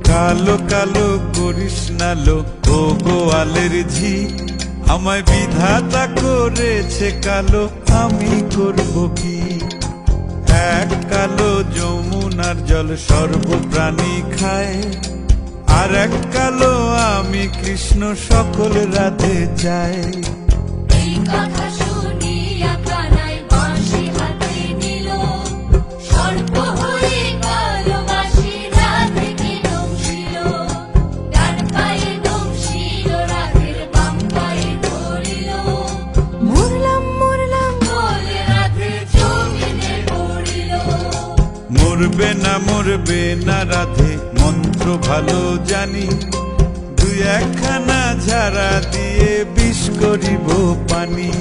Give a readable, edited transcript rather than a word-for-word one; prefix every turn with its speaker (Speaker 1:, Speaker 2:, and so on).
Speaker 1: কালো কালো করিস না লো ও গোয়ালের ঝি, আমায় বিধাতা করেছে কালো, আমি করব কি? এক কালো যমুনার জল সর্বপ্রাণী খায়, আর এক কালো আমি কৃষ্ণ সকল রাধে চাই।
Speaker 2: এই কথা শুনিয়া কানাই বাঁশি হাতে নিল, সর্প হয়ে কালো বাঁশি রাধেকে দংশিল। ডান পায়ে দংশিল, রাধের বাম পায়ে ধরিল। মরলাম মরলাম বলে রাধে জমিনে পড়িল।
Speaker 1: মরবে না রাধে মন্ত্র ভালো জানি, দুই একখানা ঝাড়া দিয়ে বিষ করিব পানি।